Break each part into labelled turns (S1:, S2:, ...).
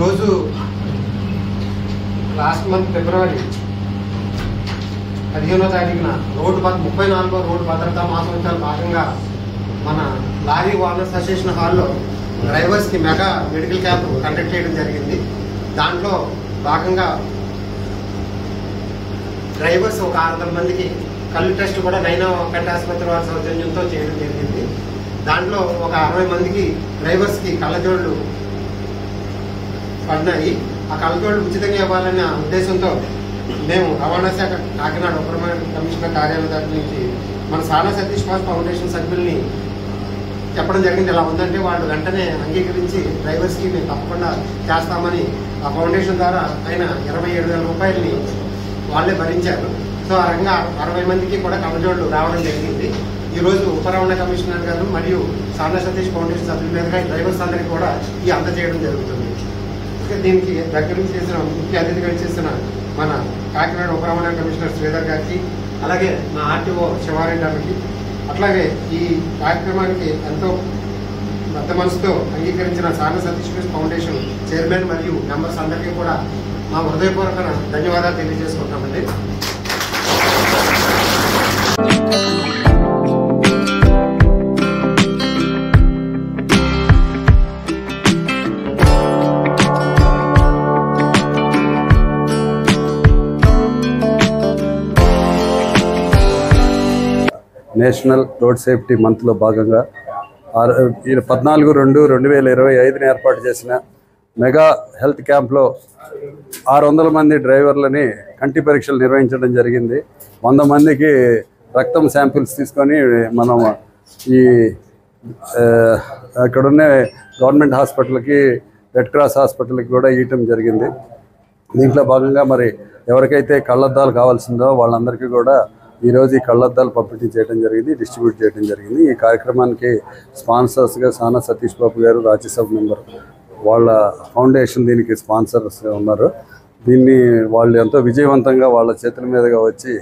S1: ఈరోజు last month ఫిబ్రవరి 15వ తారీఖున 34వ రోడ్డు భద్రతా మాసోత్సవాల భాగంగా మన లారీ ఓనర్స్ అసోసియేషన్ హాల్లో డ్రైవర్స్కి మెగా మెడికల్ క్యాంప్ కండక్ట్ చేయడం జరిగింది. దాంట్లో భాగంగా డ్రైవర్స్ ఒక 600 మందికి కళ్ళు టెస్ట్ కూడా నైనా కంటి ఆసుపత్రి వారి సౌజన్యంతో చేయడం జరిగింది. దాంట్లో ఒక 60 మందికి డ్రైవర్స్కి కళ్ళజోళ్ళు పడినాయి. ఆ కళ్ళజోళ్ళు ఉచితంగా ఇవ్వాలనే ఉద్దేశంతో మేము రవాణా శాఖ కాకినాడ ఉప కమిషనర్ కార్యాలయం తరఫు నుంచి మన సానా సతీష్ బాబు ఫౌండేషన్ సభ్యుల్ని చెప్పడం జరిగింది. ఎలా ఉందంటే వాళ్ళు వెంటనే అంగీకరించి డ్రైవర్స్కి మేము తప్పకుండా చేస్తామని ఆ ఫౌండేషన్ ద్వారా ఆయన 27,000 రూపాయలని వాళ్ళే భరించారు. సో ఆ రకంగా 60 మందికి కూడా కళ్ళజోళ్ళు రావడం జరిగింది. ఈరోజు ఉప రవాణా కమిషనర్ గారు మరియు సానా సతీష్ ఫౌండేషన్ సభ్యుల మీదుగా డ్రైవర్స్ అందరికీ కూడా ఈ అందజేయడం జరుగుతుంది. దీనికి దగ్గర నుంచి చేసిన ముఖ్య అతిథిగా చేసిన మన కాకినాడ ఉప రవాణా కమిషనర్ శ్రీధర్ గారికి, అలాగే మా ఆర్టీఓ శివారెడ్డి గారికి, అట్లాగే ఈ కార్యక్రమానికి ఎంతో పెద్ద మనసుతో అంగీకరించిన సానా సతీష్ ఫౌండేషన్ చైర్మన్ మరియు మెంబర్స్ అందరికీ కూడా మా హృదయపూర్వక ధన్యవాదాలు తెలియజేసుకుంటామండి.
S2: నేషనల్ రోడ్ సేఫ్టీ మంత్లో భాగంగా 14/2/2025 ఏర్పాటు చేసిన మెగా హెల్త్ క్యాంప్లో 600 మంది డ్రైవర్లని కంటి పరీక్షలు నిర్వహించడం జరిగింది. 100 మందికి రక్తం శాంపిల్స్ తీసుకొని మనం ఈ అక్కడున్న గవర్నమెంట్ హాస్పిటల్కి, రెడ్ క్రాస్ హాస్పిటల్కి కూడా ఇవ్వటం జరిగింది. దీంట్లో భాగంగా మరి ఎవరికైతే కళ్ళద్దాలు కావాల్సిందో వాళ్ళందరికీ కూడా ఈరోజు ఈ కళ్ళద్దాలు పంపిణీ చేయడం జరిగింది, డిస్ట్రిబ్యూట్ చేయడం జరిగింది. ఈ కార్యక్రమానికి స్పాన్సర్స్గా సానా సతీష్ బాబు గారు, రాజ్యసభ మెంబర్, వాళ్ళ ఫౌండేషన్ దీనికి స్పాన్సర్స్గా ఉన్నారు. దీన్ని వాళ్ళు ఎంతో విజయవంతంగా వాళ్ళ చేతుల మీదుగా వచ్చి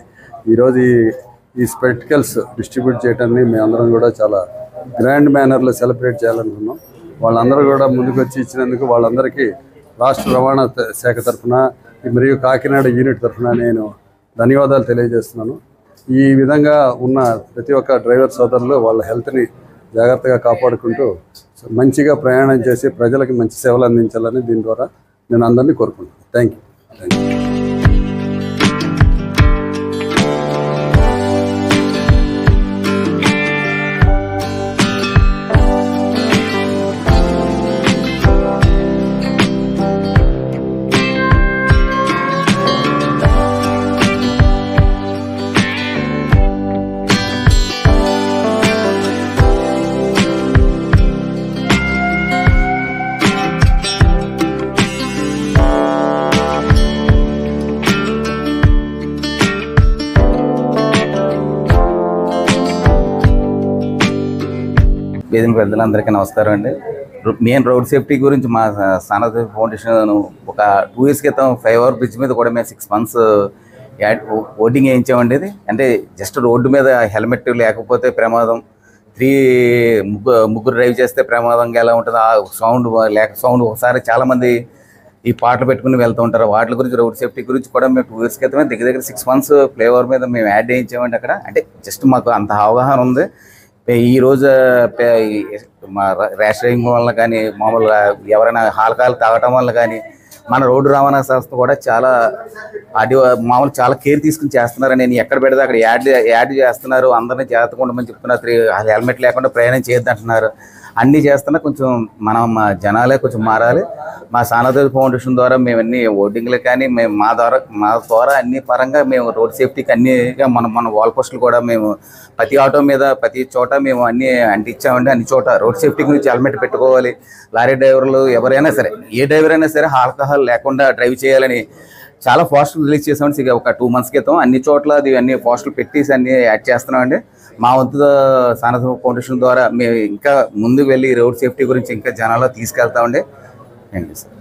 S2: ఈరోజు ఈ స్పెక్టికల్స్ డిస్ట్రిబ్యూట్ చేయడాన్ని మేమందరం కూడా చాలా గ్రాండ్ మేనర్లో సెలబ్రేట్ చేయాలనుకున్నాం. వాళ్ళందరూ కూడా ముందుకు వచ్చి ఇచ్చినందుకు వాళ్ళందరికీ రాష్ట్ర రవాణా శాఖ తరఫున మరియు కాకినాడ యూనిట్ తరఫున నేను ధన్యవాదాలు తెలియజేస్తున్నాను. ఈ విధంగా ఉన్న ప్రతి ఒక్క డ్రైవర్ సోదరులు వాళ్ళ హెల్త్ని జాగ్రత్తగా కాపాడుకుంటూ మంచిగా ప్రయాణం చేసి ప్రజలకు మంచి సేవలు అందించాలని దీని ద్వారా నేను అందరినీ కోరుకుంటున్నాను. Thank you.
S3: వేదిక పెద్దలందరికీ నమస్కారం అండి. మెయిన్ రోడ్ సేఫ్టీ గురించి మా సానా ఫౌండేషన్ ఒక 2 years క్రితం ఫ్లైఓవర్ బ్రిడ్జ్ మీద కూడా మేము 6 months ఓటింగ్ వేయించామండి. ఇది అంటే జస్ట్ రోడ్డు మీద హెల్మెట్ లేకపోతే ప్రమాదం, ముగ్గురు డ్రైవ్ చేస్తే ప్రమాదంగా ఎలా ఉంటుంది, ఆ సౌండ్ ఒకసారి చాలామంది ఈ పాటలు పెట్టుకుని వెళ్తూ ఉంటారు. వాటి గురించి రోడ్ సేఫ్టీ గురించి కూడా మేము 2 years క్రితమే దగ్గర 6 months ఫ్లైఓవర్ మీద మేము యాడ్ చేయించామండి. అక్కడ అంటే జస్ట్ మాకు అంత అవగాహన ఉంది. ఈరోజు మా ర్యాష్ డ్రైవింగ్ వల్ల కానీ, మామూలుగా ఎవరైనా ఆల్కహాల్ తాగటం వల్ల కానీ మన రోడ్డు రవాణా సంస్థ కూడా చాలా మామూలు చాలా కేర్ తీసుకుని చేస్తున్నారు. నేను ఎక్కడ పెడితే అక్కడ యాడ్ చేస్తున్నారు, అందరినీ జాగ్రత్తగా ఉండమని చెప్తున్నారు, హెల్మెట్ లేకుండా ప్రయాణం చేయొద్దు అంటున్నారు. అన్నీ చేస్తున్నా కొంచెం మనం జనాలే కొంచెం మారాలి. మా సానా ఫౌండేషన్ ద్వారా మేము అన్ని ఓటింగ్లు కానీ మేము మా ద్వారా అన్ని పరంగా మేము రోడ్ సేఫ్టీకి అన్నిగా మన వాల్ పోస్టులు కూడా మేము ప్రతి ఆటో మీద ప్రతి చోట మేము అన్ని అంటించామండి. అన్ని చోట రోడ్ సేఫ్టీ గురించి హెల్మెట్ పెట్టుకోవాలి. లారీ డ్రైవర్లు ఎవరైనా సరే, ఏ డ్రైవర్ అయినా సరే ఆల్కహాల్ లేకుండా డ్రైవ్ చేయాలని చాలా పోస్టులు రిలీజ్ చేసామండి. ఒక 2 months క్రితం అన్ని చోట్ల అన్ని పోస్టులు పెట్టేసి అన్ని యాడ్ చేస్తున్నామండి. మా వంతు సానా ఫౌండేషన్ ద్వారా మేము ఇంకా ముందుకు వెళ్ళి రోడ్ సేఫ్టీ గురించి ఇంకా జనాల్లో తీసుకెళ్తామండి. Thank you sir.